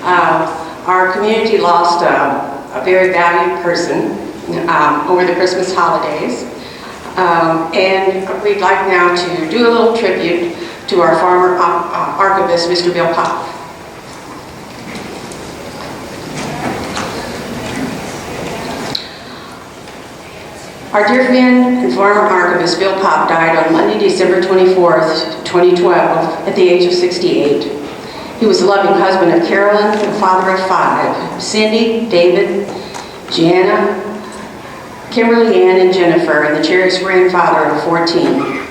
Our community lost a very valued person over the Christmas holidays. And we'd like now to do a little tribute to our former archivist, Mr. Bill Popp. Our dear friend and former archivist, Bill Popp, died on Monday, December 24th, 2012, at the age of 68. He was the loving husband of Carolyn, the father of 5, Cindy, David, Gianna, Kimberly Ann, and Jennifer, and the cherished grandfather of 14.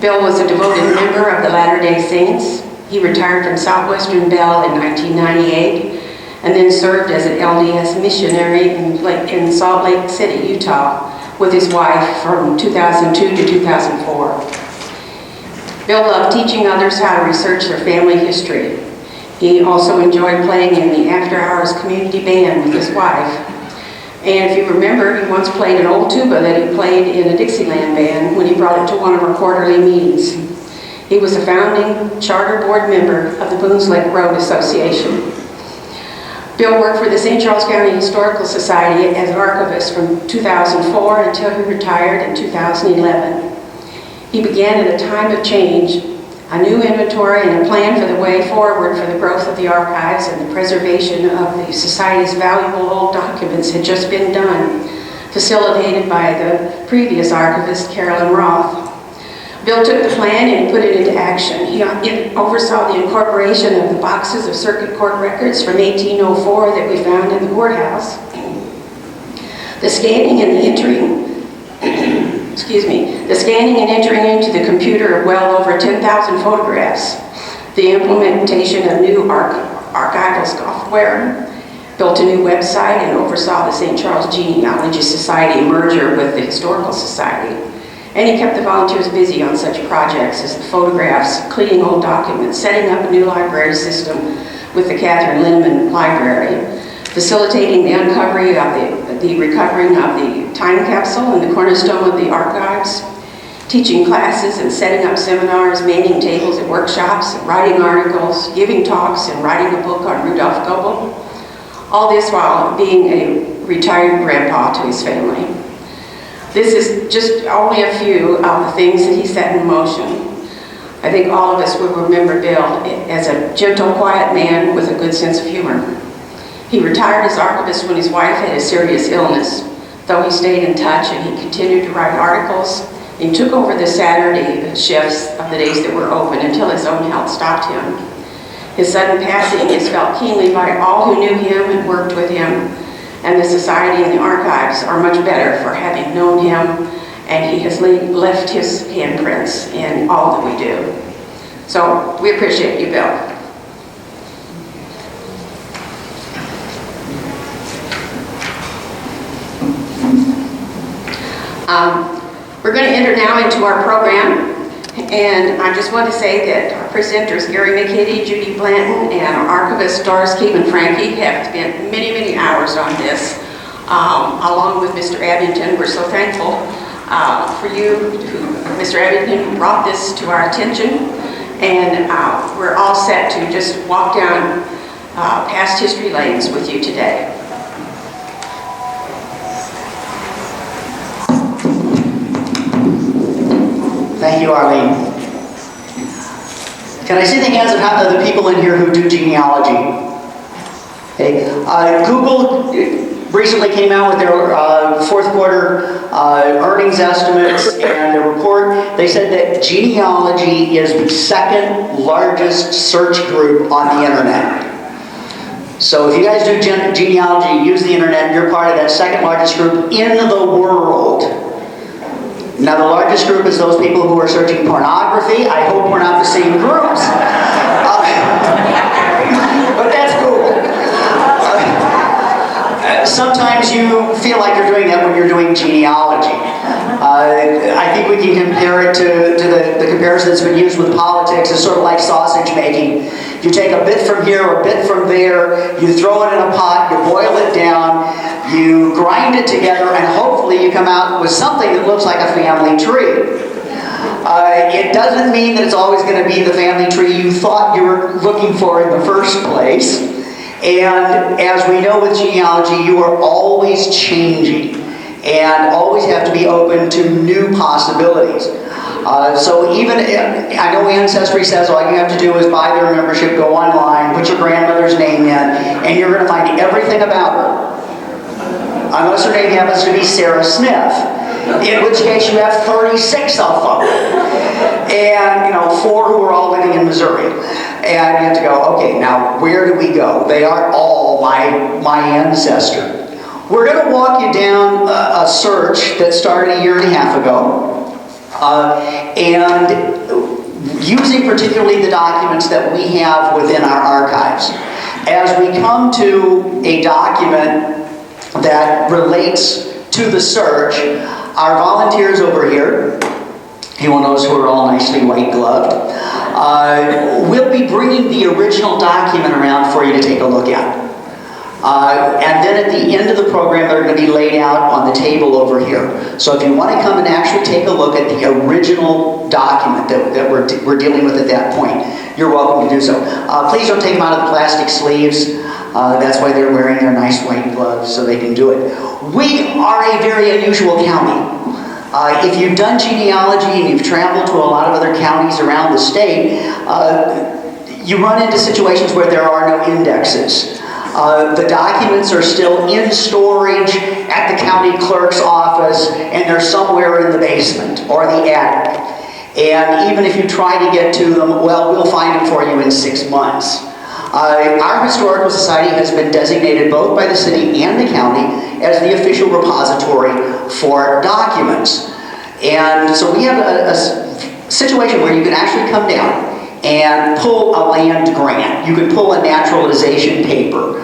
Bill was a devoted member of the Latter-day Saints. He retired from Southwestern Bell in 1998 and then served as an LDS missionary in Salt Lake City, Utah, with his wife from 2002 to 2004. Bill loved teaching others how to research their family history. He also enjoyed playing in the after-hours community band with his wife. And if you remember, he once played an old tuba that he played in a Dixieland band when he brought it to one of our quarterly meetings. He was a founding charter board member of the Boones Lake Road Association. Bill worked for the St. Charles County Historical Society as an archivist from 2004 until he retired in 2011. He began at a time of change. A new inventory and a plan for the way forward for the growth of the archives and the preservation of the Society's valuable old documents had just been done, facilitated by the previous archivist, Carolyn Roth. Bill took the plan and put it into action. He oversaw the incorporation of the boxes of circuit court records from 1804 that we found in the courthouse, the scanning and the entering into the computer of well over 10,000 photographs, the implementation of new archival software, built a new website, and oversaw the St. Charles Genealogy Society merger with the Historical Society. And he kept the volunteers busy on such projects as the photographs, cleaning old documents, setting up a new library system with the Catherine Lindeman Library, facilitating the uncovering of the recovering of the time capsule and the cornerstone of the archives, teaching classes and setting up seminars, manning tables at workshops, writing articles, giving talks, and writing a book on Rudolph Goebel. All this while being a retired grandpa to his family. This is just only a few of the things that he set in motion. I think all of us will remember Bill as a gentle, quiet man with a good sense of humor. He retired as archivist when his wife had a serious illness, though he stayed in touch and he continued to write articles. He took over the Saturday shifts of the days that were open until his own health stopped him. His sudden passing is felt keenly by all who knew him and worked with him, and the Society and the archives are much better for having known him, and he has left his handprints in all that we do. So we appreciate you, Bill. We're going to enter now into our program, and I just want to say that our presenters, Gary McKitty, Judy Blanton, and our archivist, Doris Keeman Frankie, have spent many, many hours on this, along with Mr. Abington. We're so thankful for you, Mr. Abington, who brought this to our attention, and we're all set to just walk down past history lanes with you today. Thank you, Arlene. Can I see the hands of the people in here who do genealogy? Okay. Google recently came out with their fourth quarter earnings estimates and their report. They said that genealogy is the second largest search group on the internet. So if you guys do genealogy, use the internet, you're part of that second largest group in the world. Now, the largest group is those people who are searching pornography. I hope we're not the same groups. But that's cool. Sometimes you feel like you're doing that when you're doing genealogy. I think we can compare it to the comparison that's been used with politics. It's sort of like sausage making. You take a bit from here or a bit from there, you throw it in a pot, you boil it down, you grind it together, and hopefully you come out with something that looks like a family tree. It doesn't mean that it's always going to be the family tree you thought you were looking for in the first place. And as we know with genealogy, you are always changing and always have to be open to new possibilities. So even, I know Ancestry says all you have to do is buy their membership, go online, put your grandmother's name in, and you're going to find everything about her. Unless her name happens to be Sarah Smith, in which case you have 36 of them. And, 4 who are all living in Missouri. And you have to go, okay, now where do we go? They are all my ancestor. We're going to walk you down a search that started a year and a half ago. And using particularly the documents that we have within our archives. As we come to a document that relates to the search, our volunteers over here, you will notice who are all nicely white-gloved, will be bringing the original document around for you to take a look at. And then at the end of the program, they're going to be laid out on the table over here. So if you want to come and actually take a look at the original document that we're dealing with at that point, you're welcome to do so. Please don't take them out of the plastic sleeves. That's why they're wearing their nice white gloves, so they can do it. We are a very unusual county. If you've done genealogy and you've traveled to a lot of other counties around the state, you run into situations where there are no indexes. The documents are still in storage at the county clerk's office, and they're somewhere in the basement or the attic. And even if you try to get to them, well, we'll find them for you in 6 months. Our Historical Society has been designated both by the city and the county as the official repository for documents. And so we have a situation where you can actually come down and pull a land grant. You can pull a naturalization paper.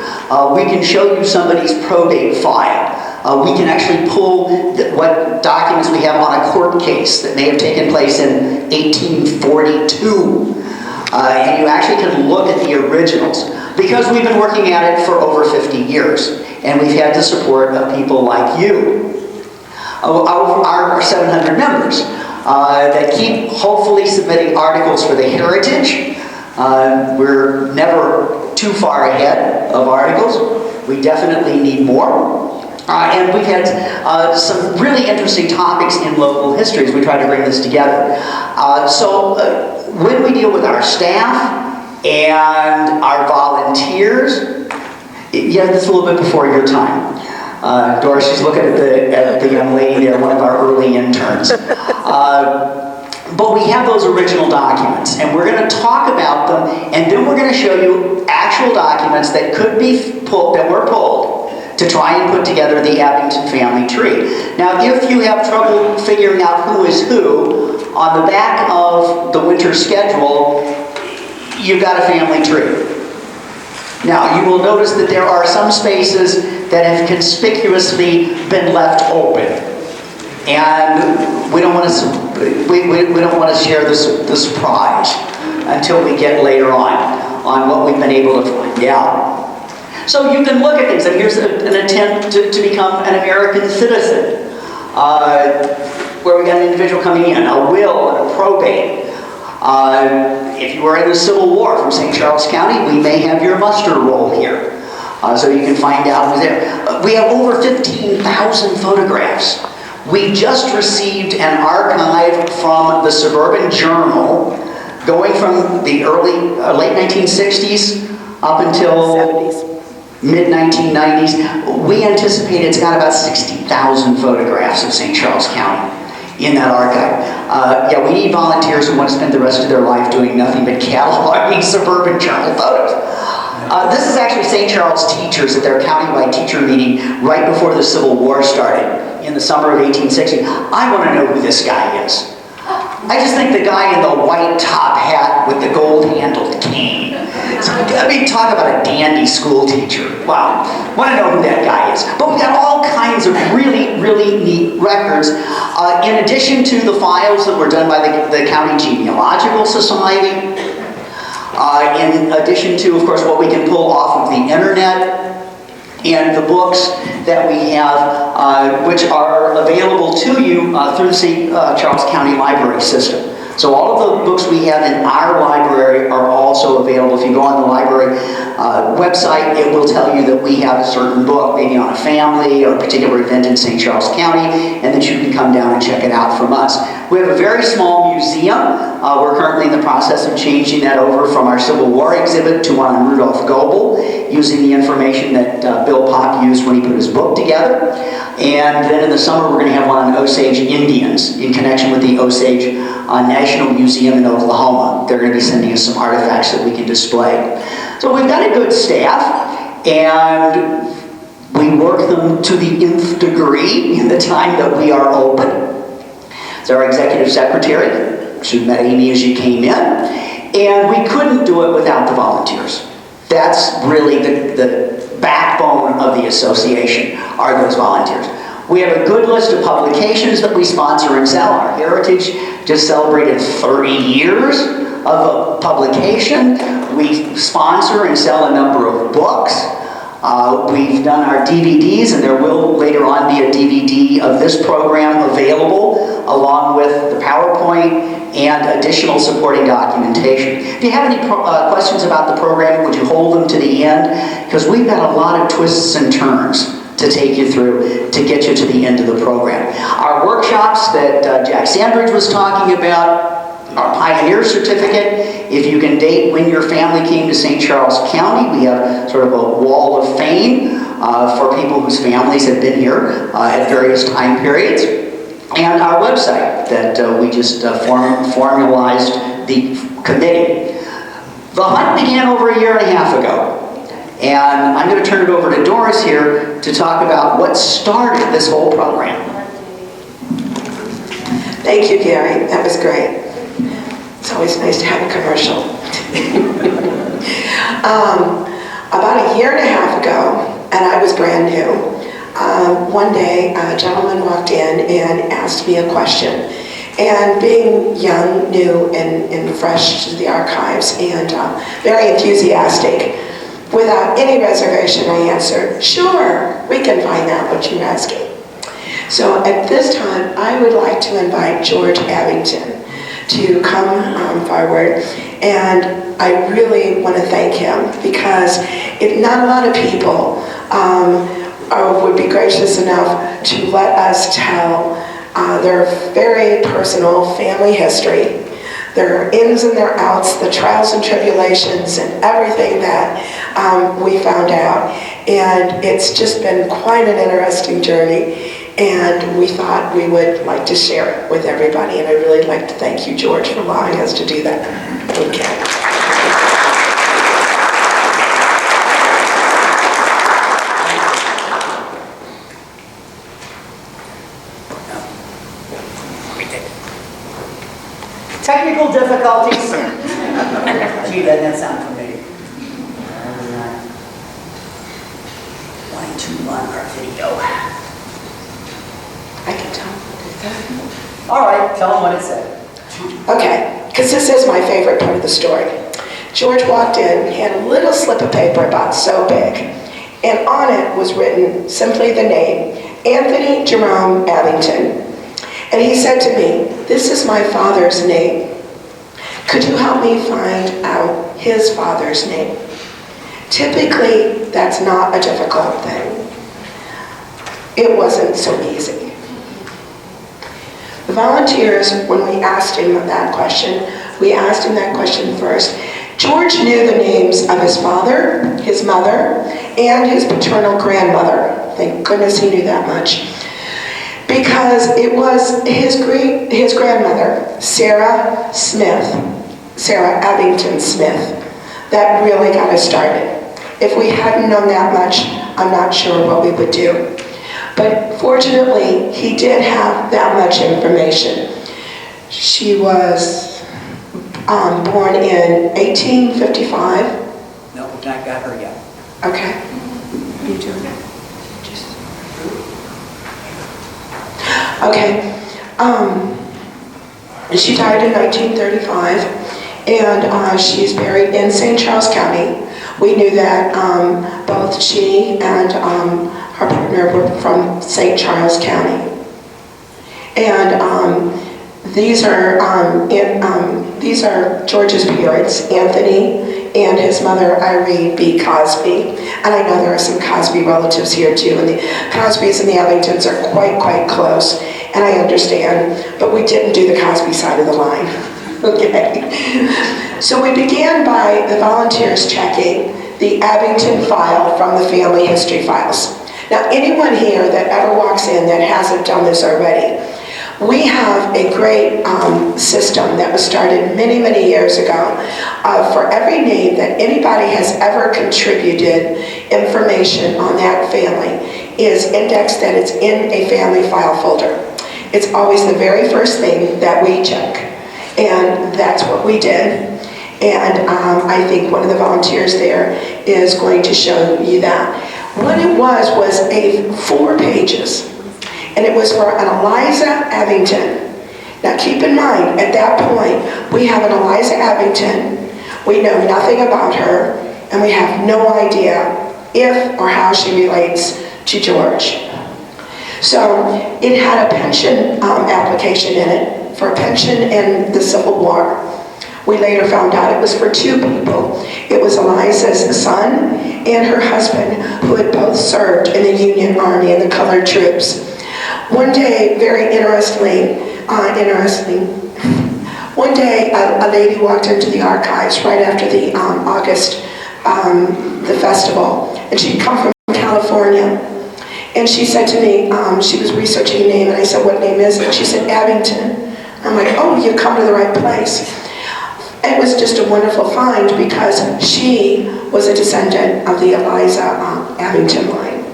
We can show you somebody's probate file. We can actually pull what documents we have on a court case that may have taken place in 1842. And you actually can look at the originals because we've been working at it for over 50 years. And we've had the support of people like you. Our 700 members that keep hopefully submitting articles for the Heritage. We're never too far ahead of articles. We definitely need more. And we've had some really interesting topics in local history as we try to bring this together. When we deal with our staff and our volunteers, yeah, this is a little bit before your time. Doris, she's looking at the young lady there, one of our early interns. But we have those original documents, and we're going to talk about them, and then we're going to show you actual documents that could be pulled, that were pulled, to try and put together the Abington family tree. Now, if you have trouble figuring out who is who, on the back of the winter schedule, you've got a family tree. Now, you will notice that there are some spaces that have conspicuously been left open. And we don't want to share the surprise until we get later on what we've been able to find out. So you can look at things, and here's an attempt to become an American citizen, where we got an individual coming in, a will and a probate. If you were in the Civil War from St. Charles County, we may have your muster roll here, so you can find out who's there. We have over 15,000 photographs. We just received an archive from the Suburban Journal, going from the late 1960s up until 70s. Mid-1990s. We anticipate it's got about 60,000 photographs of St. Charles County in that archive. We need volunteers who want to spend the rest of their life doing nothing but cataloging Suburban Journal photos. This is actually St. Charles teachers at their countywide teacher meeting right before the Civil War started in the summer of 1860. I want to know who this guy is. I just think the guy in the white top hat with the gold-handled cane. Talk about a dandy school teacher. Wow. Want to know who that guy is. But we've got all kinds of really, really neat records. In addition to the files that were done by the County Genealogical Society, in addition to, of course, what we can pull off of the internet, and the books that we have, which are available to you through the St. Charles County Library System. So all of the books we have in our library are also available. If you go on the library website, it will tell you that we have a certain book, maybe on a family or a particular event in St. Charles County, and that you can come down and check it out from us. We have a very small museum. We're currently in the process of changing that over from our Civil War exhibit to one on Rudolph Goebel, using the information that Bill Popp used when he put his book together. And then in the summer, we're going to have one on Osage Indians in connection with the Osage National Museum in Oklahoma. They're going to be sending us some artifacts that we can display. So we've got a good staff, and we work them to the nth degree in the time that we are open. So our executive secretary, she met Amy as you came in, and we couldn't do it without the volunteers. That's really the backbone of the association, are those volunteers. We have a good list of publications that we sponsor and sell. Our Heritage just celebrated 30 years of a publication. We sponsor and sell a number of books. We've done our DVDs, and there will later on be a DVD of this program available, along with the PowerPoint and additional supporting documentation. If you have any questions about the program, would you hold them to the end? Because we've got a lot of twists and turns to take you through to get you to the end of the program. Our workshops that Jack Sandridge was talking about, our Pioneer Certificate, if you can date when your family came to St. Charles County, we have sort of a wall of fame for people whose families have been here at various time periods. And our website that we just formalized the committee. The hunt began over a year and a half ago. And I'm going to turn it over to Doris here to talk about what started this whole program. Thank you, Gary. That was great. It's always nice to have a commercial. About a year and a half ago, and I was brand new, one day a gentleman walked in and asked me a question. And being young, new, and fresh to the archives, and very enthusiastic, without any reservation, I answered, "Sure, we can find out what you're asking." So at this time, I would like to invite George Abington to come forward, and I really want to thank him, because if not a lot of people would be gracious enough to let us tell their very personal family history, their ins and their outs, the trials and tribulations, and everything that we found out. And it's just been quite an interesting journey, and we thought we would like to share it with everybody. And I'd really like to thank you, George, for allowing us to do that. Okay. Technical difficulties. Gee, doesn't that sound familiar? Wanting to run our video. I can tell what it All right, tell them what it said. Okay, because this is my favorite part of the story. George walked in, had a little slip of paper about so big, and on it was written simply the name, Anthony Jerome Abington. And he said to me, "This is my father's name. Could you help me find out his father's name?" Typically, that's not a difficult thing. It wasn't so easy. The volunteers, when we asked him that question, we asked him that question first. George knew the names of his father, his mother, and his paternal grandmother. Thank goodness he knew that much. Because it was his grandmother, Sarah Abington Smith, that really got us started. If we hadn't known that much, I'm not sure what we would do. But fortunately, he did have that much information. She was born in 1855. No, we've not got her yet. Okay. You doing it? Okay. She died in 1935, and she's buried in St. Charles County. We knew that both she and her partner were from St. Charles County. And These are George's parents, Anthony and his mother, Irene B. Cosby. And I know there are some Cosby relatives here too, and the Cosbys and the Abingtons are quite close, and I understand, but we didn't do the Cosby side of the line. Okay. So we began by the volunteers checking the Abington file from the family history files. Now, anyone here that ever walks in that hasn't done this already, we have a great system that was started many years ago. For every name that anybody has ever contributed information on that family is indexed that it's in a family file folder. It's always the very first thing that we check, and that's what we did. And I think one of the volunteers there is going to show you that. What it was 4 pages. And it was for an Eliza Abington. Now keep in mind, at that point, we have an Eliza Abington, we know nothing about her, and we have no idea if or how she relates to George. So it had a pension application in it, for a pension in the Civil War. We later found out it was for 2 people. It was Eliza's son and her husband, who had both served in the Union Army and the colored troops. One day, very interestingly, one day a lady walked into the archives right after the August, the festival, and she'd come from California. And she said to me, she was researching a name, and I said, "What name is it?" She said, "Abington." I'm like, "Oh, you come to the right place." It was just a wonderful find because she was a descendant of the Eliza Abington line.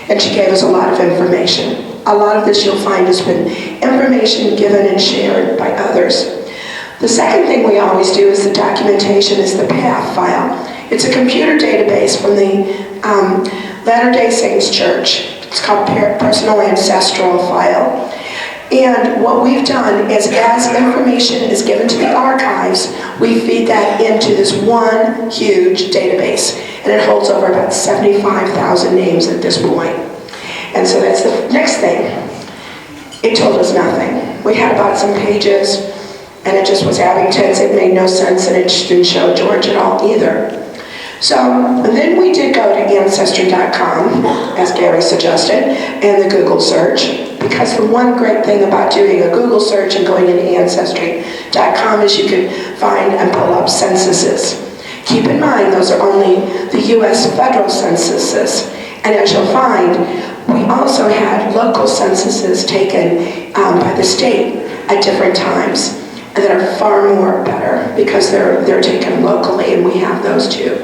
And she gave us a lot of information. A lot of this you'll find has been information given and shared by others. The second thing we always do is the documentation is the PATH file. It's a computer database from the Latter-day Saints Church. It's called Personal Ancestral File. And what we've done is, as information is given to the archives, we feed that into this one huge database. And it holds over about 75,000 names at this point. And so that's the next thing. It told us nothing. We had about some pages, and it just was Abington's. It made no sense, and it didn't show George at all either. So then we did go to Ancestry.com, as Gary suggested, and the Google search. Because the one great thing about doing a Google search and going into Ancestry.com is you can find and pull up censuses. Keep in mind, those are only the U.S. federal censuses. And as you'll find, we also had local censuses taken by the state at different times, and that are far more better because they're taken locally, and we have those too.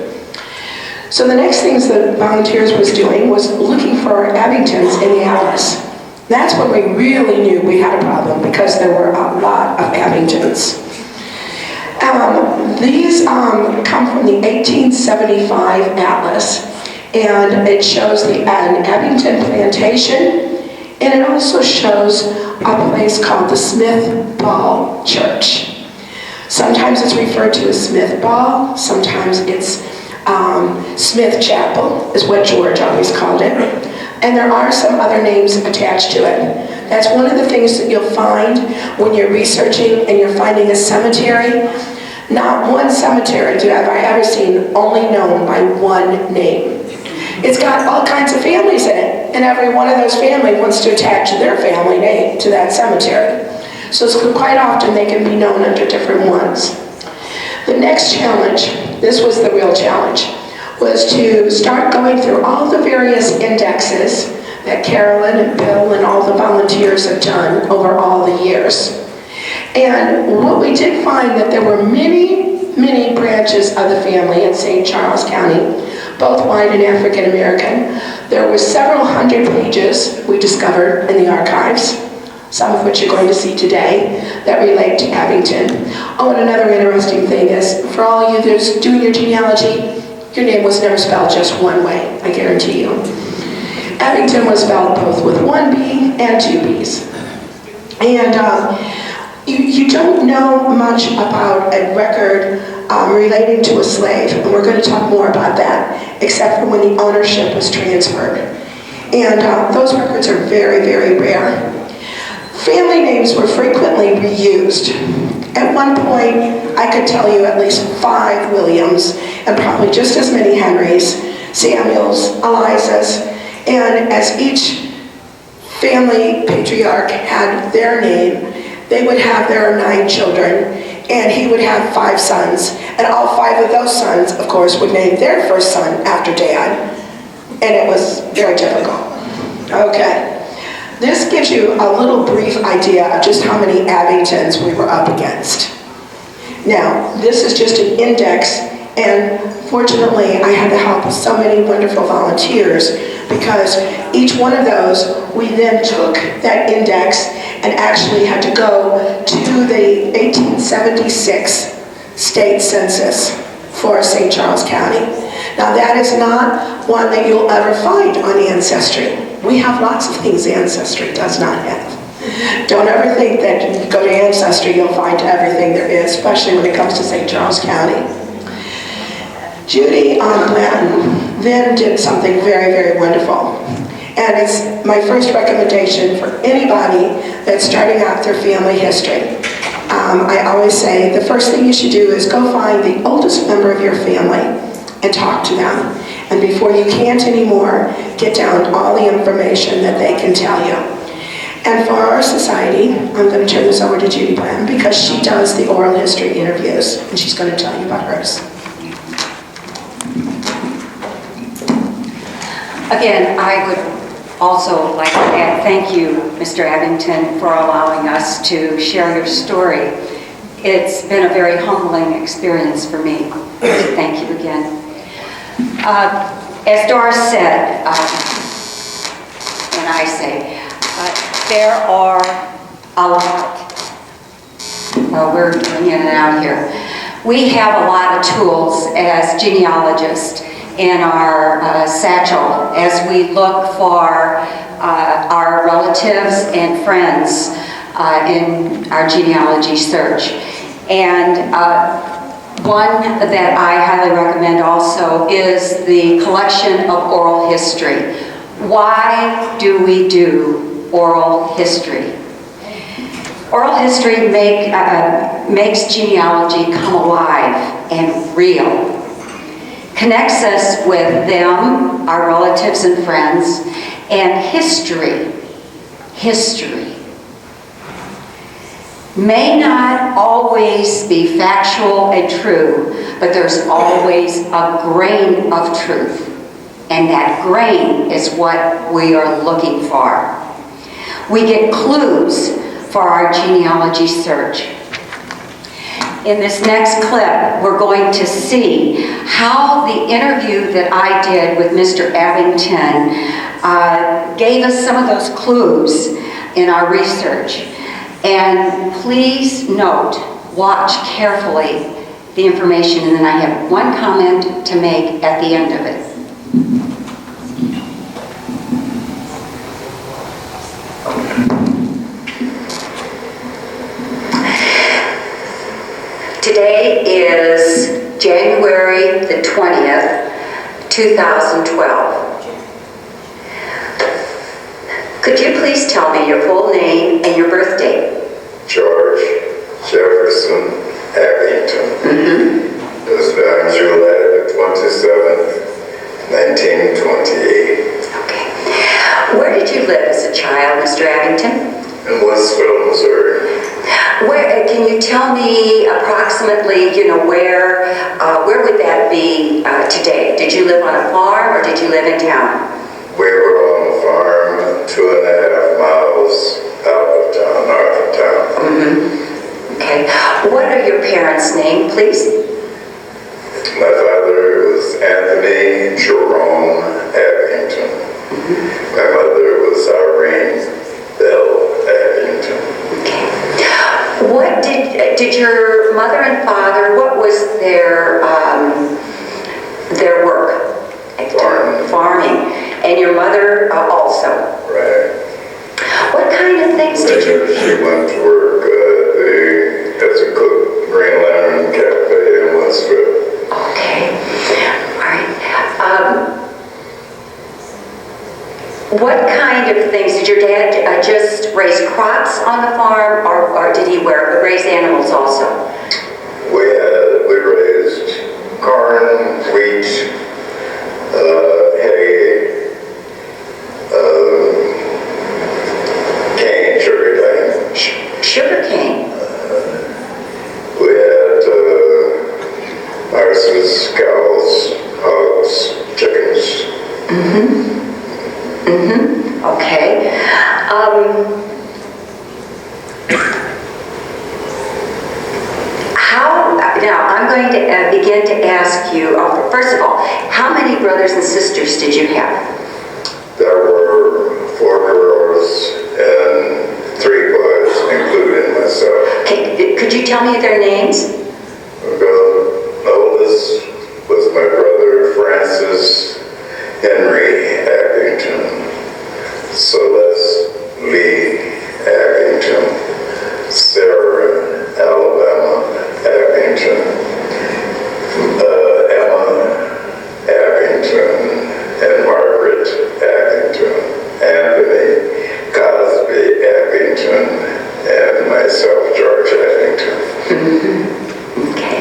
So the next things that volunteers was doing was looking for Abingtons in the atlas. That's when we really knew we had a problem, because there were a lot of Abingtons. These come from the 1875 atlas, and it shows an Abington plantation, and it also shows a place called the Smith Ball Church. Sometimes it's referred to as Smith Ball, sometimes it's Smith Chapel, is what George always called it. And there are some other names attached to it. That's one of the things that you'll find when you're researching and you're finding a cemetery. Not one cemetery have I ever seen only known by one name. It's got all kinds of families in it, and every one of those families wants to attach their family name to that cemetery. So quite often they can be known under different ones. The next challenge, this was the real challenge, was to start going through all the various indexes that Carolyn and Bill and all the volunteers have done over all the years. And what we did find that there were many branches of the family in St. Charles County, both white and African American. There were several hundred pages we discovered in the archives, some of which you're going to see today, that relate to Abington. Oh, and another interesting thing is, for all of you that's doing your genealogy, your name was never spelled just one way, I guarantee you. Abington was spelled both with 1 B and 2 B's. And you don't know much about a record relating to a slave, and we're going to talk more about that, except for when the ownership was transferred. And those records are very rare. Family names were frequently reused. At one point, I could tell you at least 5 Williams and probably just as many Henrys, Samuels, Elizas, and as each family patriarch had their name, they would have their 9 children, and he would have 5 sons, and all 5 of those sons, of course, would name their first son after Dad, and it was very typical. Okay. This gives you a little brief idea of just how many Abingtons we were up against. Now, this is just an index, and fortunately, I had the help of so many wonderful volunteers, because each one of those, we then took that index and actually had to go to the 1876 state census for St. Charles County. Now, that is not one that you'll ever find on Ancestry. We have lots of things Ancestry does not have. Don't ever think that you go to Ancestry, you'll find everything there is, especially when it comes to St. Charles County. Judy Blanton then did something very, very wonderful. And it's my first recommendation for anybody that's starting out their family history. I always say the first thing you should do is go find the oldest member of your family and talk to them. And before you can't anymore, get down all the information that they can tell you. And for our society, I'm going to turn this over to Judy Blanton because she does the oral history interviews, and she's going to tell you about hers. Again, I would also like to add thank you, Mr. Abington, for allowing us to share your story. It's been a very humbling experience for me. Thank you again. As Doris said, and I say, there are a lot. We're in and out here. We have a lot of tools as genealogists in our satchel as we look for our relatives and friends in our genealogy search. And one that I highly recommend also is the collection of oral history. Why do we do oral history? Oral history makes genealogy come alive and real. Connects us with them, our relatives and friends, and history may not always be factual and true, but there's always a grain of truth, and that grain is what we are looking for. We get clues for our genealogy search. In this next clip, we're going to see how the interview that I did with Mr. Abington gave us some of those clues in our research. And please note, watch carefully the information, and then I have one comment to make at the end of it. Today is January the 20th, 2012. Could you please tell me your full name and your birth date? George Jefferson Abington. It was born July the 27th, 1928. Okay. Where did you live as a child, Mr. Abington? In Westville, Missouri. Where, can you tell me approximately, where would that be today? Did you live on a farm or did you live in town? We were on a farm 2.5 miles out of town, north of town. Okay. What are your parents' names, please? My father was Anthony Jerome Abington. My mother was Irene Bell Abington. What did your mother and father, what was their work? Farming. And your mother also? Right. What kind of things did you... She went to work as a cook, Green Lantern Cafe in Westville. Okay. All right. What kind of things, did your dad just raise crops on the farm, or did he raise animals also? We raised corn, wheat, hay, cane, sugar cane. Sugar cane? We had horses, cows, hogs, chickens. Okay. Now I'm going to begin to ask you, first of all, how many brothers and sisters did you have? There were 4 girls and 3 boys, including myself. Okay, could you tell me their names? The oldest was my brother Francis Henry Abington, Celeste Lee Abington, Sarah Alabama Abington, Emma Abington, and Margaret Abington, Anthony Cosby Abington, and myself, George Abington. Okay.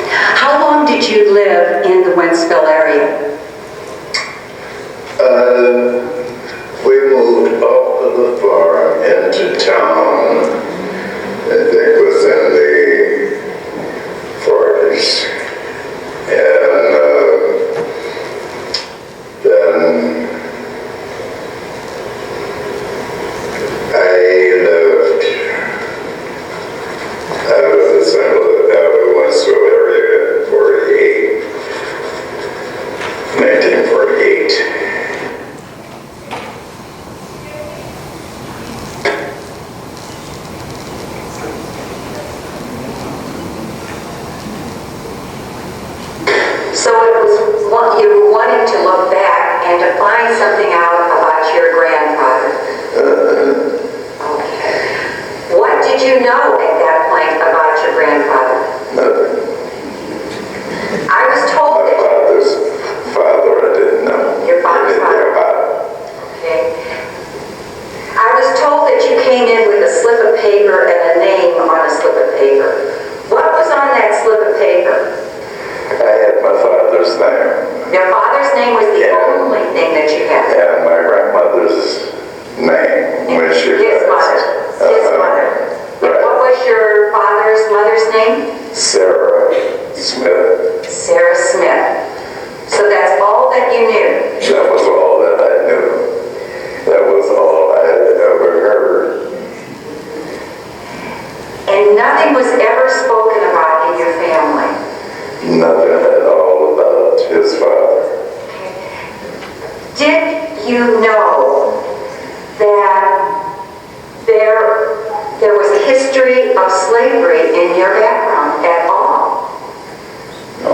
How long did you live in the Wentzville area? We moved off of the farm into town. I think it was in the 40s. And then I lived out of the Wentzville area in 1948. So it was you were wanting to look back and to find something out about your grandfather. Okay. What did you know at that point about your grandfather? Nothing. I was told My that father's father, I didn't know. Your father's father? Okay. I was told that you came in with a slip of paper and a name on a slip of paper. What was on that slip of paper? I had my father's name. Your father's name was the only thing that you had. And my grandmother's name when she His passed. mother. His mother. And Right. what was your father's mother's name? Sarah Smith. Sarah Smith. So that's all that you knew. That was all that I knew. That was all I had ever heard. And nothing was ever spoken about in your family. Nothing at all about his father. Did you know that there was a history of slavery in your background at all? No.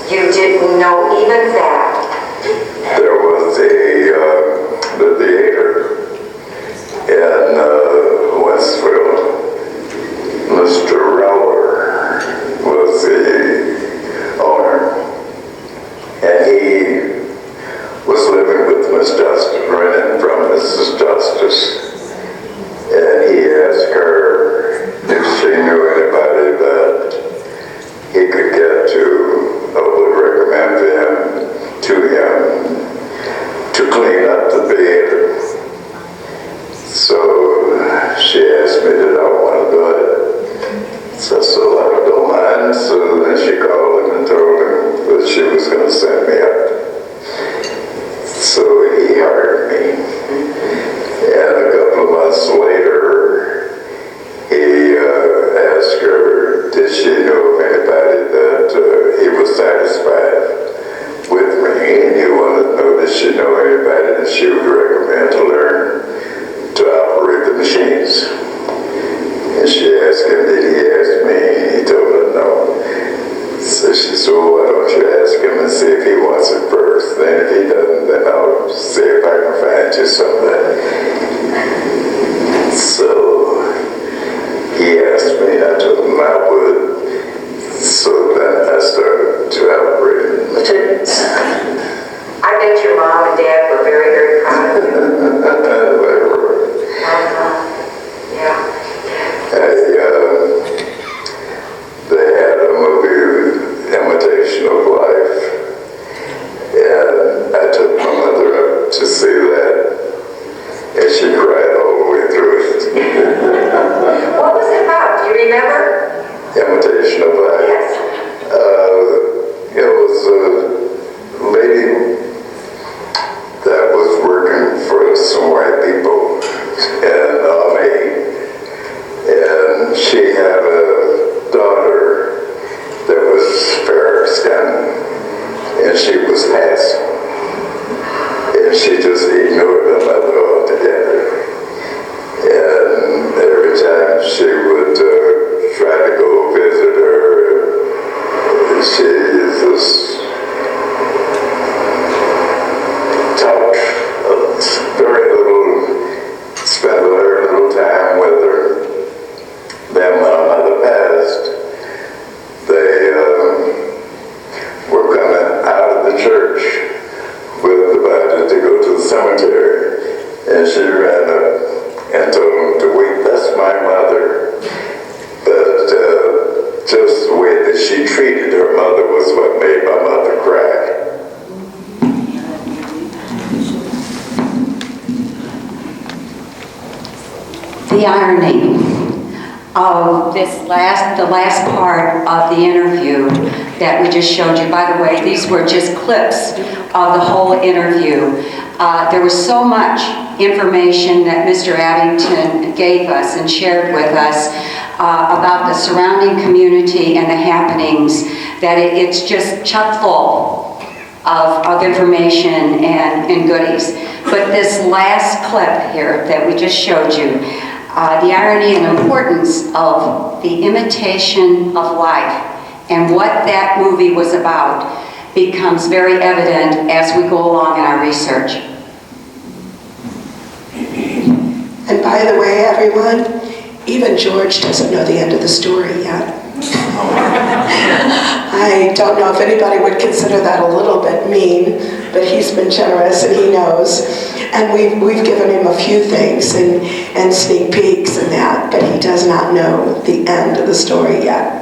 You didn't know even that. There was the theater in Wentzville. Mr. Rower was the owner, and he was living with Miss Justice, renting from Mrs. Justice, and he asked her if she knew anybody that he could get to, would recommend to him And she ran up and told him to wait, that's my mother. But just the way that she treated her mother was what made my mother cry. The irony of the last part of the interview that we just showed you. By the way, these were just clips of the whole interview. There was so much information that Mr. Abington gave us and shared with us about the surrounding community and the happenings that it's just chock full of information and goodies. But this last clip here that we just showed you, the irony and importance of the imitation of life and what that movie was about becomes very evident as we go along in our research. And by the way, everyone, even George doesn't know the end of the story yet. I don't know if anybody would consider that a little bit mean, but he's been generous and he knows. And we've given him a few things and sneak peeks and that, but he does not know the end of the story yet.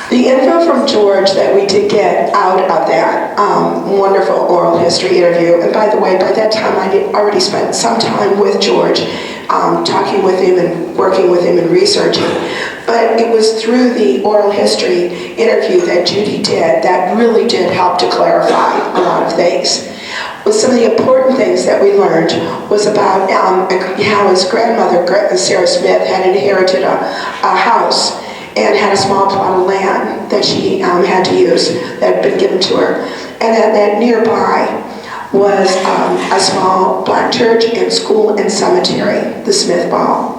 The info from George that we did get out of that wonderful oral history interview, and by the way, by that time I had already spent some time with George, talking with him and working with him and researching. But it was through the oral history interview that Judy did that really did help to clarify a lot of things. Well, some of the important things that we learned was about how his grandmother, Sarah Smith, had inherited a house and had a small plot of land that she had to use that had been given to her. And that nearby was a small black church and school and cemetery, the Smith Ball.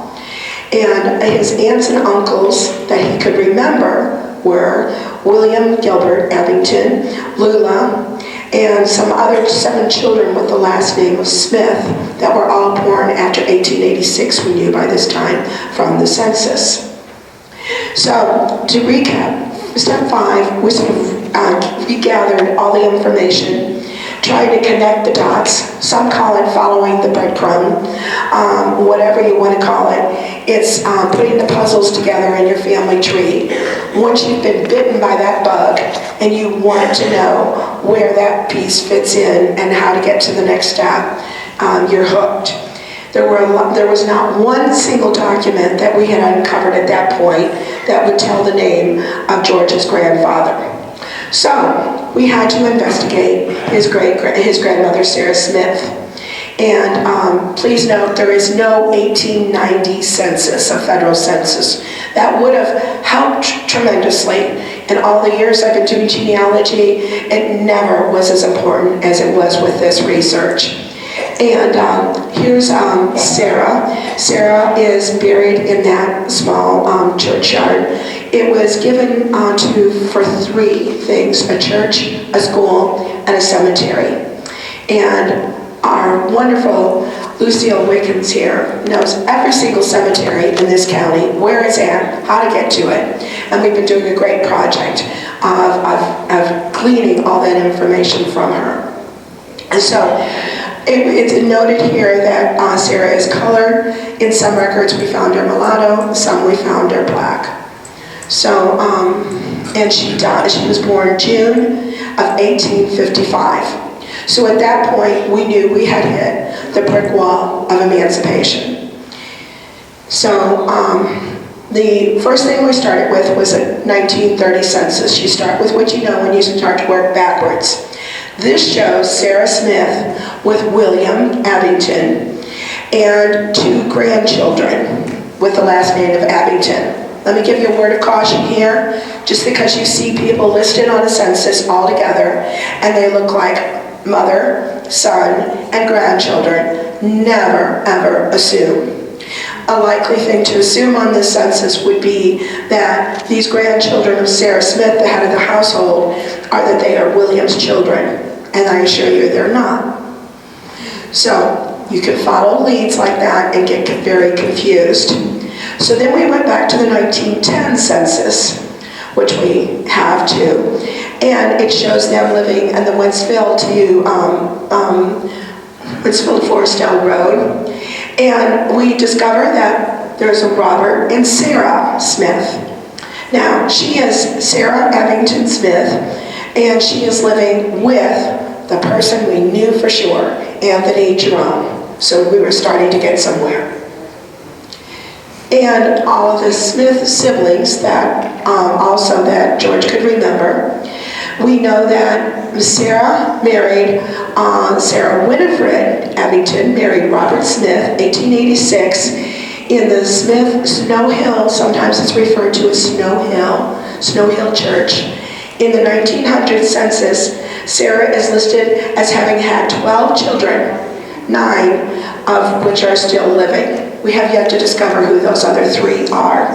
And his aunts and uncles that he could remember were William Gilbert Abington, Lula, and some other 7 children with the last name of Smith that were all born after 1886, we knew by this time from the census. So, to recap, step 5, we sort of regathered all the information, trying to connect the dots. Some call it following the breadcrumb, whatever you want to call it. It's putting the puzzles together in your family tree. Once you've been bitten by that bug and you want to know where that piece fits in and how to get to the next step, you're hooked. There was not one single document that we had uncovered at that point that would tell the name of George's grandfather. So we had to investigate his grandmother, Sarah Smith. And please note, there is no 1890 census, a federal census. That would have helped tremendously. In all the years I've been doing genealogy, it never was as important as it was with this research. And here's Sarah. Sarah is buried in that small churchyard. It was given for 3 things: a church, a school, and a cemetery. And our wonderful Lucille Wiggins here knows every single cemetery in this county, where it's at, how to get to it. And we've been doing a great project of gleaning all that information from her. And so it's noted here that Sarah is colored. In some records we found her mulatto, some we found her black. So, and she died, she was born June of 1855. So at that point, we knew we had hit the brick wall of emancipation. So the first thing we started with was a 1930 census. You start with what you know when you start to work backwards. This shows Sarah Smith with William Abington and 2 grandchildren with the last name of Abington. Let me give you a word of caution here. Just because you see people listed on a census all together and they look like mother, son, and grandchildren, never ever assume. A likely thing to assume on this census would be that these grandchildren of Sarah Smith, the head of the household, are that they are William's children. And I assure you they're not. So you can follow leads like that and get very confused. So then we went back to the 1910 census, which we have too. And it shows them living in the Wentzville to Winsfield Forestdale Road, and we discover that there's a Robert and Sarah Smith. Now, she is Sarah Abington Smith, and she is living with the person we knew for sure, Anthony Jerome. So we were starting to get somewhere. And all of the Smith siblings that also that George could remember. We know that Sarah married, Sarah Winifred Abington married Robert Smith, 1886, in the Smith Snow Hill, sometimes it's referred to as Snow Hill Church. In the 1900 census, Sarah is listed as having had 12 children, 9 of which are still living. We have yet to discover who those other 3 are.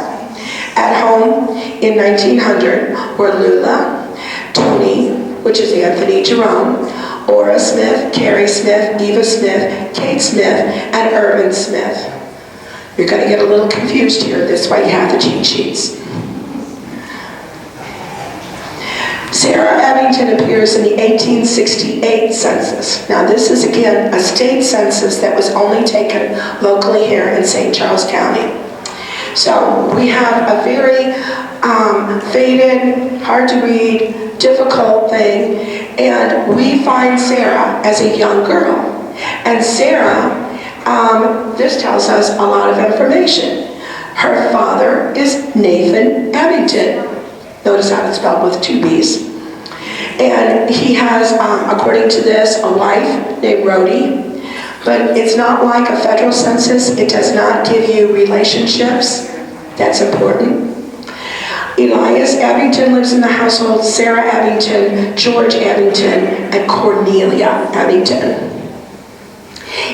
At home in 1900 were Lula, Tony, which is Anthony Jerome, Ora Smith, Carrie Smith, Eva Smith, Kate Smith, and Irvin Smith. You're going to get a little confused here. That's why you have the cheat sheets. Sarah Abington appears in the 1868 census. Now this is again a state census that was only taken locally here in St. Charles County. So we have a very faded, hard to read, difficult thing, and we find Sarah as a young girl. And Sarah, this tells us a lot of information. Her father is Nathan Abington. Notice how it's spelled with 2 B's. And he has, according to this, a wife named Rhodey. But it's not like a federal census. It does not give you relationships. That's important. Elias Abington lives in the household, Sarah Abington, George Abington, and Cornelia Abington.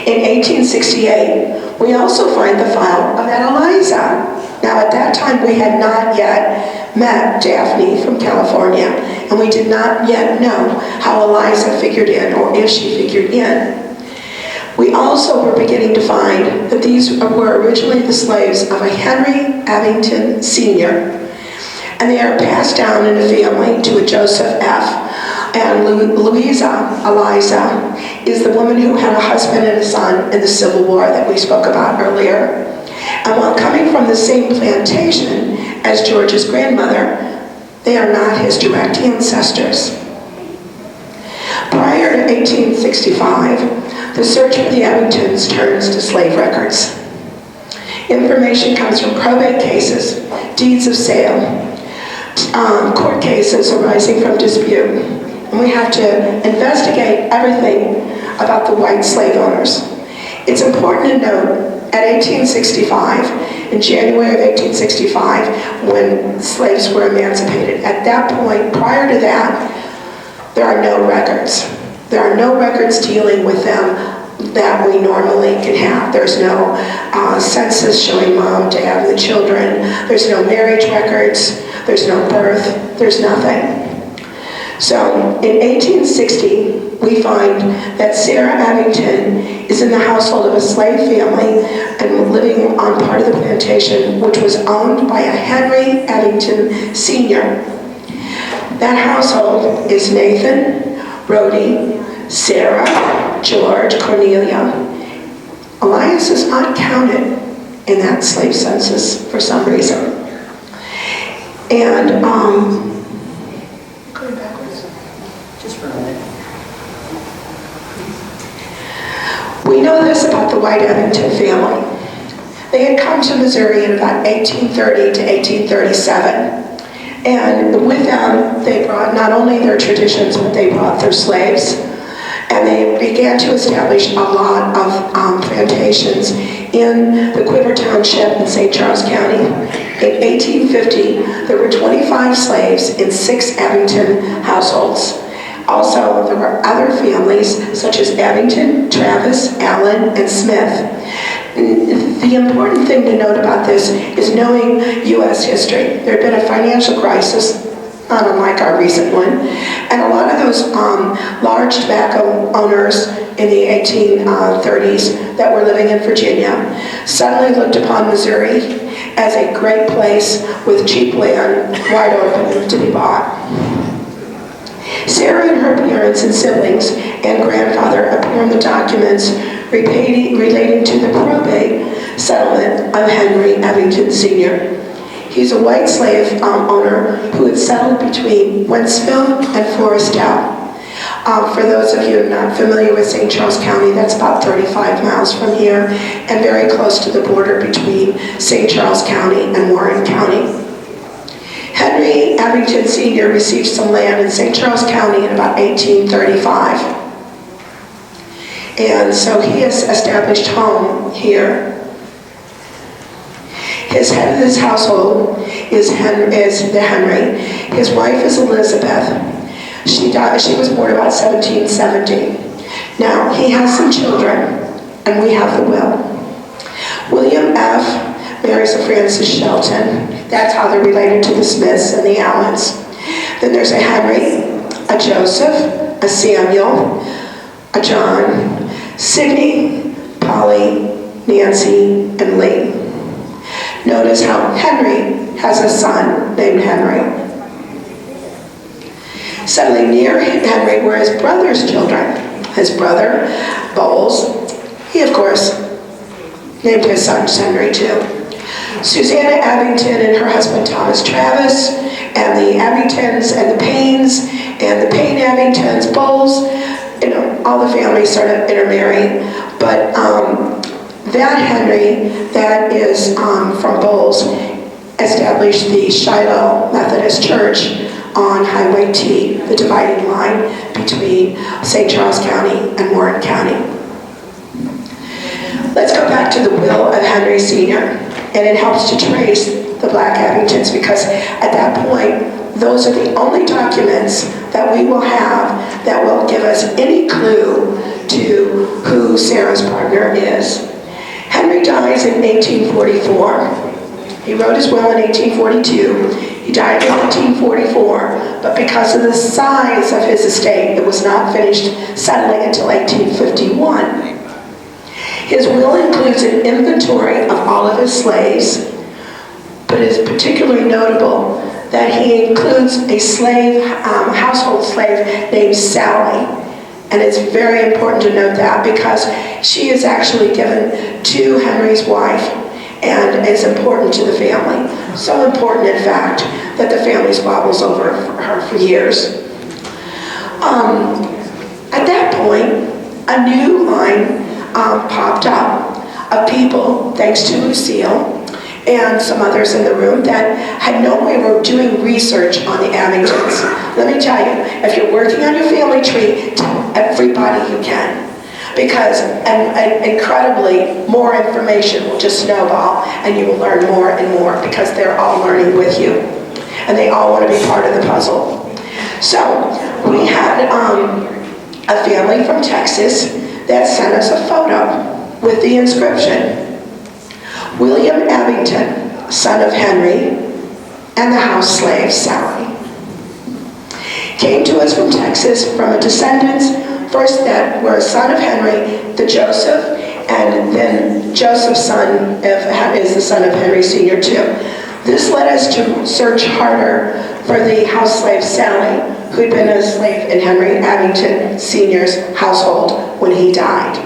In 1868, we also find the file of that Eliza. Now at that time we had not yet met Daphne from California, and we did not yet know how Eliza figured in, or if she figured in. We also were beginning to find that these were originally the slaves of a Henry Abington Sr., and they are passed down in a family to a Joseph F. And Eliza, is the woman who had a husband and a son in the Civil War that we spoke about earlier. And while coming from the same plantation as George's grandmother, they are not his direct ancestors. Prior to 1865, the search for the Abingtons turns to slave records. Information comes from probate cases, deeds of sale, court cases arising from dispute. And we have to investigate everything about the white slave owners. It's important to note, at 1865, in January of 1865, when slaves were emancipated, at that point, prior to that, there are no records. There are no records dealing with them that we normally can have. There's no census showing mom, dad, and the children. There's no marriage records. There's no birth. There's nothing. So in 1860, we find that Sarah Abington is in the household of a slave family and living on part of the plantation, which was owned by a Henry Abington Sr. That household is Nathan, Rhodey, Sarah, George, Cornelia. Elias is not counted in that slave census for some reason. And going backwards, just for a minute. We know this about the White Abington family. They had come to Missouri in about 1830 to 1837. And with them, they brought not only their traditions, but they brought their slaves. And they began to establish a lot of plantations in the Quiver Township in St. Charles County. In 1850, there were 25 slaves in 6 Abington households. Also, there were other families such as Abington, Travis, Allen, and Smith. The important thing to note about this is knowing U.S. history. There had been a financial crisis, not unlike our recent one, and a lot of those large tobacco owners in the 1830s that were living in Virginia suddenly looked upon Missouri as a great place with cheap land wide open to be bought. Sarah and her parents and siblings and grandfather appear in the documents relating to the probate settlement of Henry Abington Sr. He's a white slave owner who had settled between Wentzville and Forestdale. For those of you not familiar with St. Charles County, that's about 35 miles from here and very close to the border between St. Charles County and Warren County. Henry Abington Sr. received some land in St. Charles County in about 1835. And so he has established home here. His head of his household is the Henry. His wife is Elizabeth. She was born about 1770. Now, he has some children, and we have the will. William F. marries a Frances Shelton. That's how they're related to the Smiths and the Allens. Then there's a Henry, a Joseph, a Samuel, a John, Sidney, Polly, Nancy, and Lee. Notice how Henry has a son named Henry. Settling near Henry were his brother's children. His brother, Bowles, he of course named his son Henry too. Susanna Abington and her husband Thomas Travis, and the Abingtons and the Paynes, and the Payne Abingtons, Bowles, all the families sort of intermarried. But that Henry, that is from Bowles, established the Shiloh Methodist Church on Highway T, the dividing line between St. Charles County and Warren County. Let's go back to the will of Henry Sr., and it helps to trace the Black Abingtons because at that point, those are the only documents that we will have that will give us any clue to who Sarah's partner is. Henry dies in 1844. He wrote his will in 1842. He died in 1844, but because of the size of his estate, it was not finished settling until 1851. His will includes an inventory of all of his slaves, but it is particularly notable that he includes a slave, household slave named Sally. And it's very important to note that because she is actually given to Henry's wife and is important to the family. So important, in fact, that the family squabbles over her for years. At that point, a new line popped up of people, thanks to Lucille and some others in the room, that had no way of doing research on the Abingtons. Let me tell you, if you're working on your family tree, tell everybody you can. Because incredibly more information will just snowball and you will learn more and more because they're all learning with you. And they all want to be part of the puzzle. So we had a family from Texas that sent us a photo with the inscription, William Abington, son of Henry, and the house slave Sally. Came to us from Texas from a descendants, first that were a son of Henry, the Joseph, and then Joseph's son is the son of Henry Sr. too. This led us to search harder for the house slave Sally, who'd been a slave in Henry Abington Sr.'s household when he died.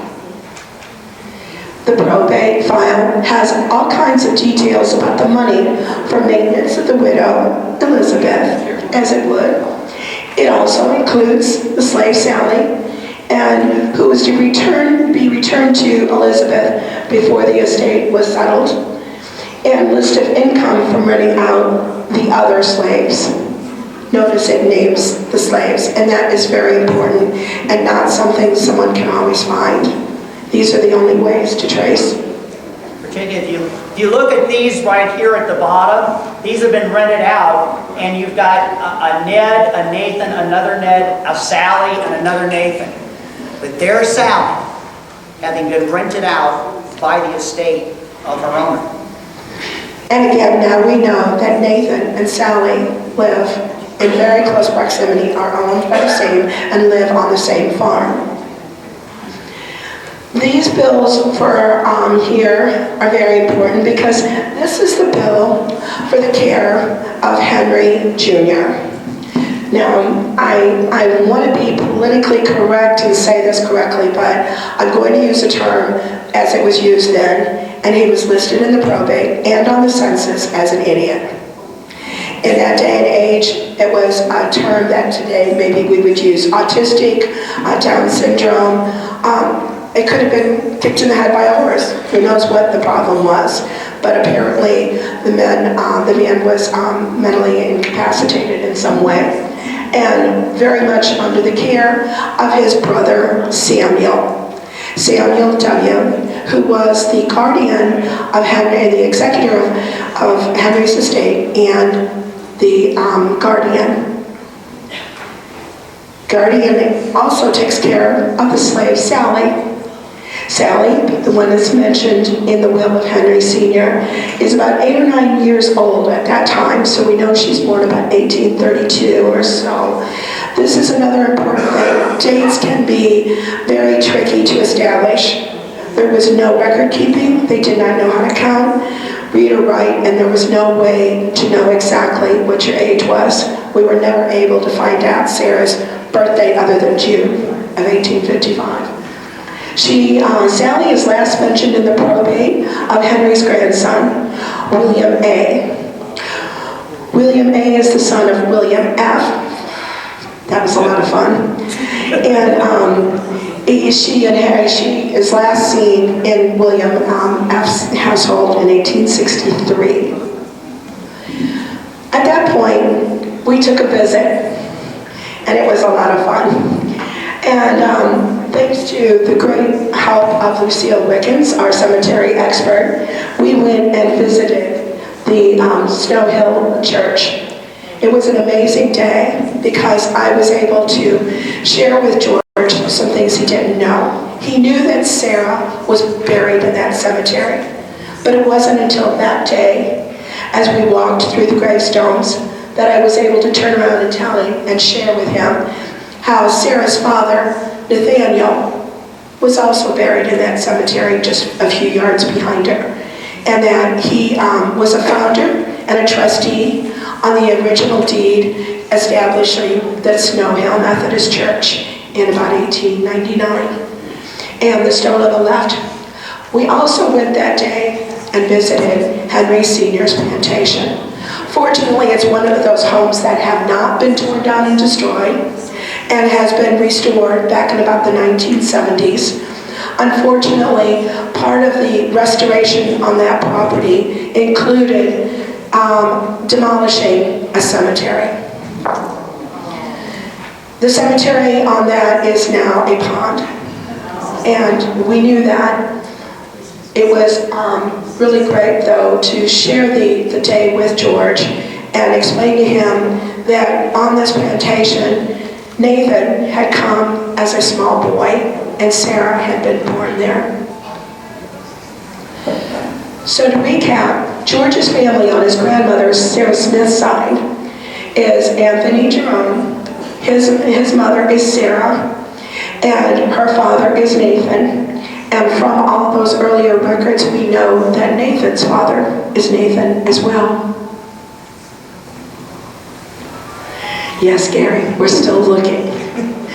The probate file has all kinds of details about the money for maintenance of the widow, Elizabeth, as it would. It also includes the slave Sally, and who was to be returned to Elizabeth before the estate was settled, and list of income from renting out the other slaves. Notice it names the slaves, and that is very important and not something someone can always find. These are the only ways to trace. Virginia, if you look at these right here at the bottom, these have been rented out, and you've got a Ned, a Nathan, another Ned, a Sally, and another Nathan. But there's Sally, having been rented out by the estate of her owner. And again, now we know that Nathan and Sally live in very close proximity, are owned by the same, and live on the same farm. These bills for here are very important because this is the bill for the care of Henry Jr. Now, I want to be politically correct and say this correctly, but I'm going to use a term as it was used then, and he was listed in the probate and on the census as an idiot. In that day and age, it was a term that today maybe we would use: autistic, Down syndrome. It could have been kicked in the head by a horse. Who knows what the problem was? But apparently, the man was mentally incapacitated in some way, and very much under the care of his brother Samuel W., who was the guardian of Henry, and the executor of Henry's estate, and the guardian. Guardian also takes care of the slave Sally. Sally, the one that's mentioned in the will of Henry Sr., is about 8 or 9 years old at that time, so we know she's born about 1832 or so. This is another important thing. Dates can be very tricky to establish. There was no record keeping. They did not know how to count, read or write, and there was no way to know exactly what your age was. We were never able to find out Sarah's birthday other than June of 1855. Sally is last mentioned in the probate of Henry's grandson, William A. William A. is the son of William F. That was a lot of fun. And she is last seen in William F.'s household in 1863. At that point, we took a visit, and it was a lot of fun. And thanks to the great help of Lucille Wickens, our cemetery expert, we went and visited the Snow Hill Church. It was an amazing day because I was able to share with George some things he didn't know. He knew that Sarah was buried in that cemetery, but it wasn't until that day, as we walked through the gravestones, that I was able to turn around and tell him and share with him how Sarah's father, Nathaniel, was also buried in that cemetery just a few yards behind her, and that he was a founder and a trustee on the original deed establishing the Snow Hill Methodist Church in about 1899. And the stone on the left. We also went that day and visited Henry Sr.'s plantation. Fortunately, it's one of those homes that have not been torn down and destroyed, and has been restored back in about the 1970s. Unfortunately, part of the restoration on that property included demolishing a cemetery. The cemetery on that is now a pond, and we knew that. It was really great, though, to share the day with George and explain to him that on this plantation, Nathan had come as a small boy, and Sarah had been born there. So to recap, George's family on his grandmother's, Sarah Smith's side, is Anthony Jerome. His mother is Sarah, and her father is Nathan. And from all those earlier records, we know that Nathan's father is Nathan as well. Yes, Gary, we're still looking.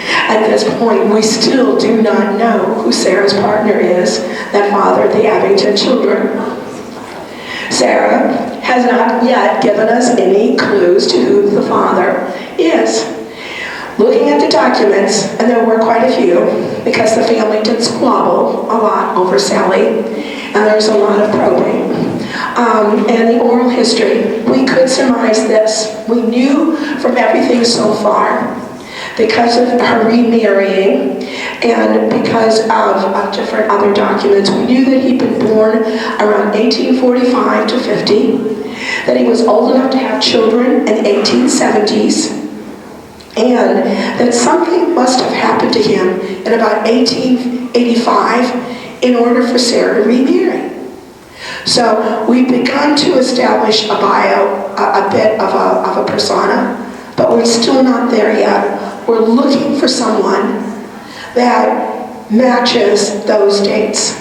At this point, we still do not know who Sarah's partner is that fathered the Abington children. Sarah has not yet given us any clues to who the father is. Looking at the documents, and there were quite a few, because the family did squabble a lot over Sally, and there's a lot of probing. And the oral history, we could surmise this. We knew from everything so far, because of her remarrying and because of different other documents, we knew that he'd been born around 1845 to 50, that he was old enough to have children in the 1870s, and that something must have happened to him in about 1885 in order for Sarah to remarry. So we've begun to establish a bio, a bit of a persona, but we're still not there yet. We're looking for someone that matches those dates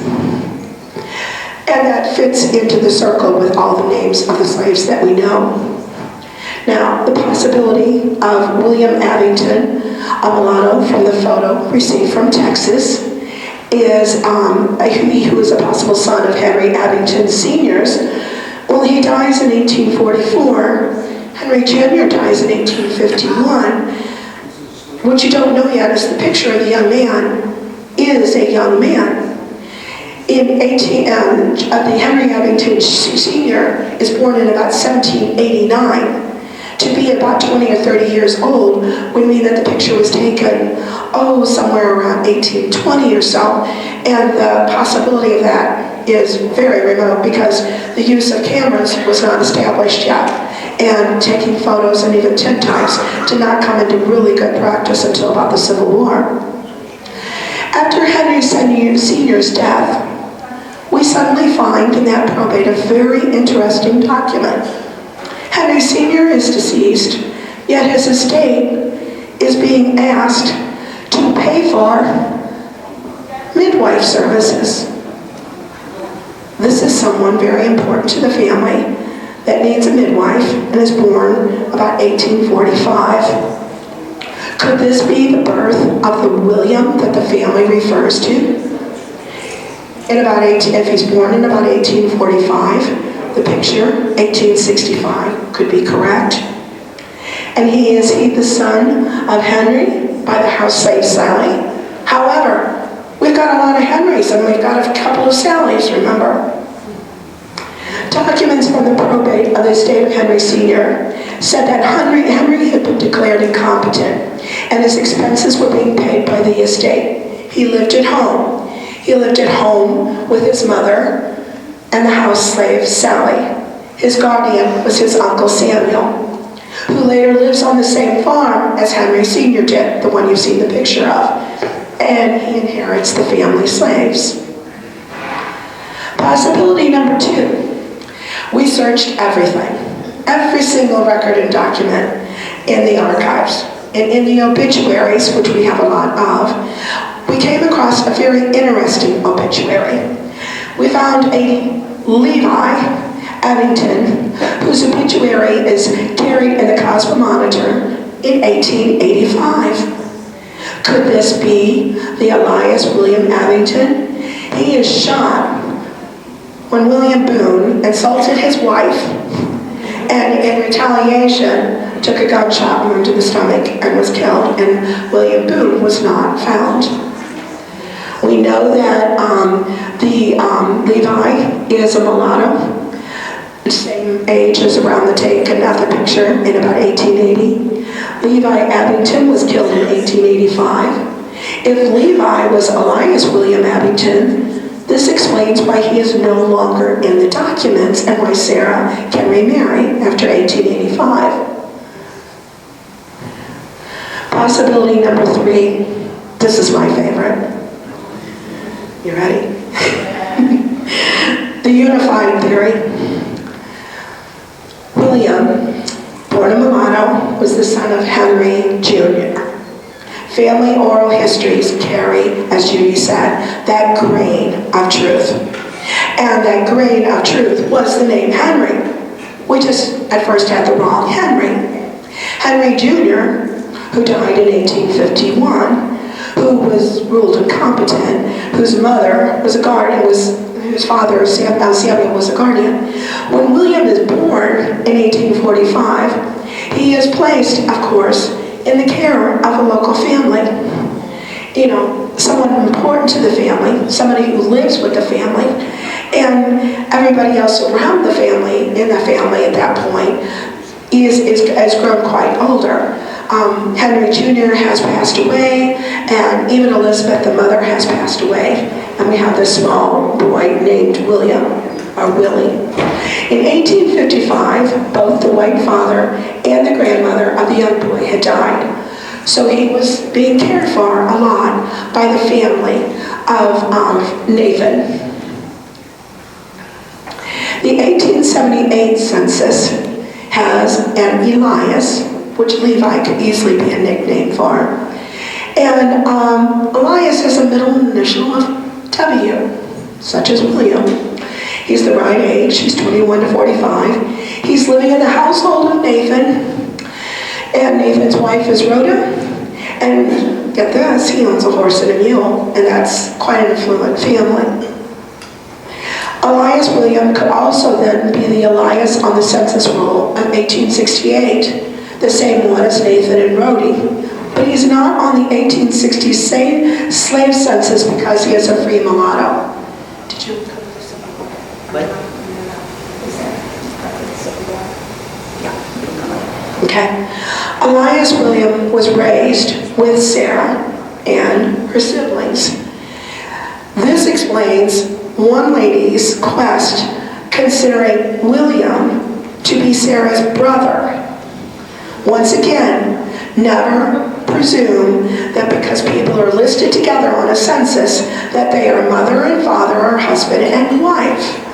and that fits into the circle with all the names of the slaves that we know. Now, the possibility of William Abington, a mulatto from the photo received from Texas, is he who is a possible son of Henry Abington Sr.'s. Well, he dies in 1844. Henry Jr. dies in 1851. What you don't know yet is the picture of the young man is a young man. The Henry Abington Sr. is born in about 1789. To be about 20 or 30 years old would mean that the picture was taken, somewhere around 1820 or so. And the possibility of that is very remote because the use of cameras was not established yet. And taking photos and even tintypes did not come into really good practice until about the Civil War. After Henry Sr.'s death, we suddenly find in that probate a very interesting document. Henry Sr. is deceased, yet his estate is being asked to pay for midwife services. This is someone very important to the family that needs a midwife and is born about 1845. Could this be the birth of the William that the family refers to? If he's born in about 1845, the picture, 1865, could be correct. And is he the son of Henry by the house slave Sally? However, we've got a lot of Henrys and we've got a couple of Sallys, remember? Documents from the probate of the estate of Henry Sr. said that Henry had been declared incompetent and his expenses were being paid by the estate. He lived at home. He lived at home with his mother and the house slave, Sally. His guardian was his uncle Samuel, who later lives on the same farm as Henry Sr. did, the one you've seen the picture of, and he inherits the family slaves. Possibility number 2. We searched everything, every single record and document in the archives. And in the obituaries, which we have a lot of, we came across a very interesting obituary. We found a Levi Abington, whose obituary is carried in the Cosmomonitor in 1885. Could this be the Elias William Abington? He is shot when William Boone insulted his wife and in retaliation took a gunshot wound to the stomach and was killed, and William Boone was not found. We know that Levi is a mulatto, the same age as around the taken of the picture in about 1880. Levi Abington was killed in 1885. If Levi was Elias William Abington, this explains why he is no longer in the documents and why Sarah can remarry after 1885. Possibility number 3. This is my favorite. You ready? The unified theory. William, born a mulatto, was the son of Henry Jr. Family oral histories carry, as Judy said, that grain of truth. And that grain of truth was the name Henry. We just at first had the wrong Henry. Henry Jr., who died in 1851, who was ruled incompetent, whose mother was a guardian, whose father, Samuel, was a guardian. When William is born in 1845, he is placed, of course, in the care of a local family. You know, someone important to the family, somebody who lives with the family, and everybody else around the family, in the family at that point, has grown quite older. Henry Jr. has passed away, and even Elizabeth, the mother, has passed away. And we have this small boy named William, or Willie. In 1855, both the white father and the grandmother of the young boy had died. So he was being cared for a lot by the family of Nathan. The 1878 census has an Elias, which Levi could easily be a nickname for. And Elias has a middle initial of W, such as William. He's the right age. He's 21 to 45. He's living in the household of Nathan, and Nathan's wife is Rhoda. And get this, he owns a horse and a mule, and that's quite an affluent family. Elias William could also then be the Elias on the census roll of 1868, the same one as Nathan and Rhodey. But he's not on the 1860 slave census because he is a free mulatto. Did you cover the Civil War? What? Okay. Elias William was raised with Sarah and her siblings. This explains one lady's quest considering William to be Sarah's brother. Once again, never presume that because people are listed together on a census that they are mother and father or husband and wife,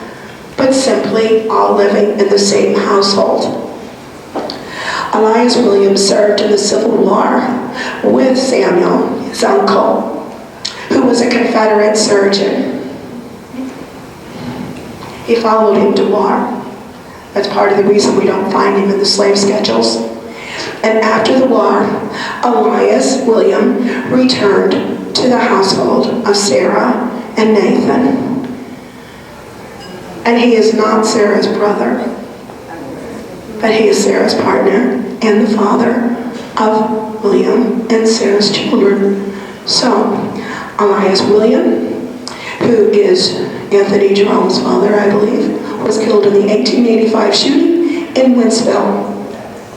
but simply all living in the same household. Elias Williams served in the Civil War with Samuel, his uncle, who was a Confederate surgeon. He followed him to war. That's part of the reason we don't find him in the slave schedules. And after the war, Elias William returned to the household of Sarah and Nathan. And he is not Sarah's brother, but he is Sarah's partner and the father of William and Sarah's children. So, Elias William, who is Anthony Jerome's father, I believe, was killed in the 1885 shooting in Winsville,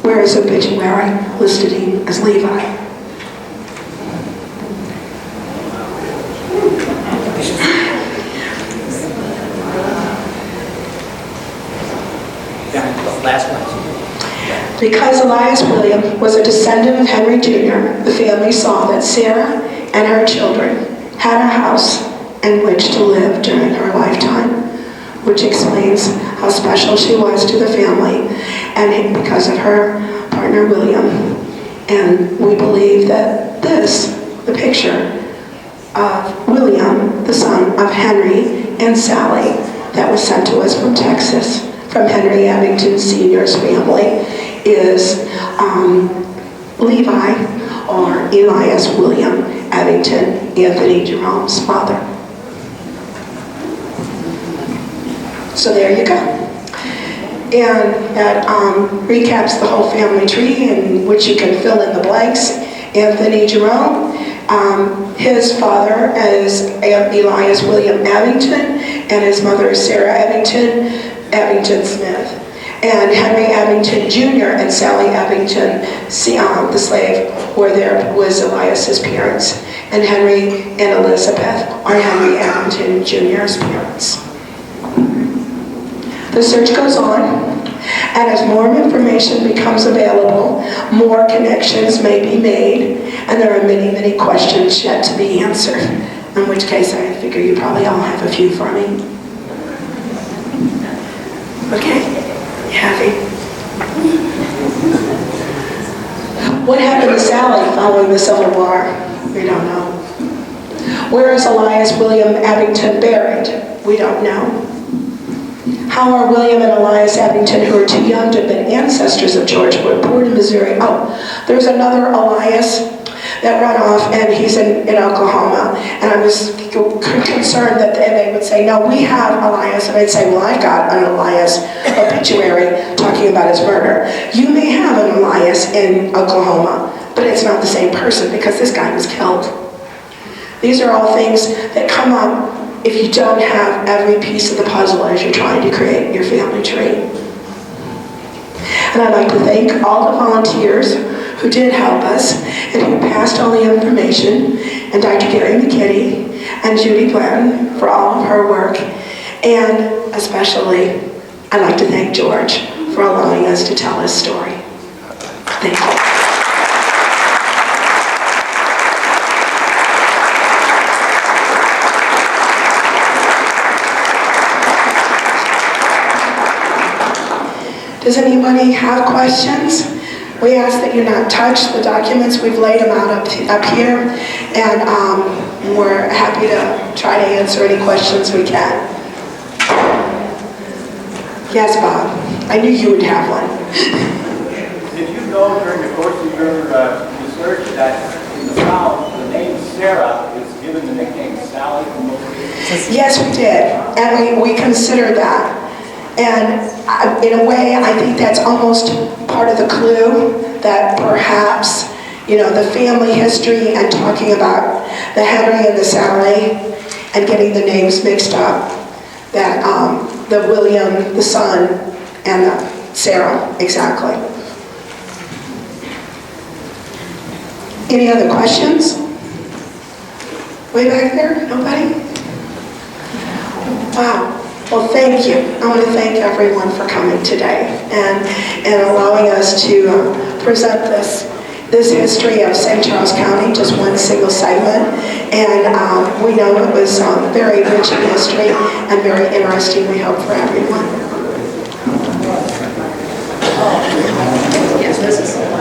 where his obituary listed him as Levi. Last one. Because Elias William was a descendant of Henry Jr., the family saw that Sarah and her children had a house in which to live during her lifetime, which explains how special she was to the family and because of her partner William. And we believe that this, the picture of William, the son of Henry and Sally, that was sent to us from Texas, from Henry Abington Sr.'s family, is Levi, or Elias William Abington, Anthony Jerome's father. So there you go. And that recaps the whole family tree, in which you can fill in the blanks. Anthony Jerome, his father is Elias William Abington, and his mother is Sarah Abington Smith. And Henry Abington Jr. and Sally Abington, the slave, was Elias's parents. And Henry and Elizabeth are Henry Abington Jr.'s parents. The search goes on, and as more information becomes available, more connections may be made, and there are many, many questions yet to be answered, in which case I figure you probably all have a few for me. Okay? You happy? What happened to Sally following the Civil War? We don't know. Where is Elias William Abington buried? We don't know. How are William and Elias Abington, who are too young to have been ancestors of George, were born in Missouri? Oh, there's another Elias that ran off, and he's in Oklahoma. And I was concerned that they would say, no, we have Elias. And I'd say, well, I've got an Elias obituary talking about his murder. You may have an Elias in Oklahoma, but it's not the same person because this guy was killed. These are all things that come up if you don't have every piece of the puzzle as you're trying to create your family tree. And I'd like to thank all the volunteers who did help us and who passed all the information, and Dr. Gary McKinney and Judy Blanton for all of her work. And especially, I'd like to thank George for allowing us to tell his story. Thank you. Does anybody have questions? We ask that you not touch the documents. We've laid them out up here, and we're happy to try to answer any questions we can. Yes, Bob. I knew you would have one. Did you know during the course of your research that in the South, the name Sarah is given the nickname Sally for most people? Yes, we did, and we considered that. And in a way, I think that's almost part of the clue that perhaps, the family history and talking about the Henry and the Sally and getting the names mixed up, that the William, the son, and the Sarah, exactly. Any other questions? Way back there? Nobody? Wow. Well, thank you. I want to thank everyone for coming today and allowing us to present this history of St. Charles County, just one single segment. And we know it was very rich in history and very interesting, we hope, for everyone.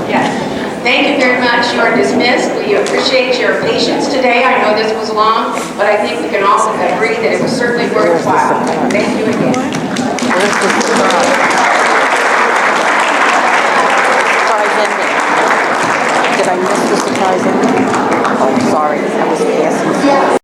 Yes. Thank you very much. You are dismissed. We appreciate your patience today. I know this was long, but I think we can also agree that it was certainly worthwhile. Thank you again. Did I miss the surprise ending? Oh, sorry. I was asking.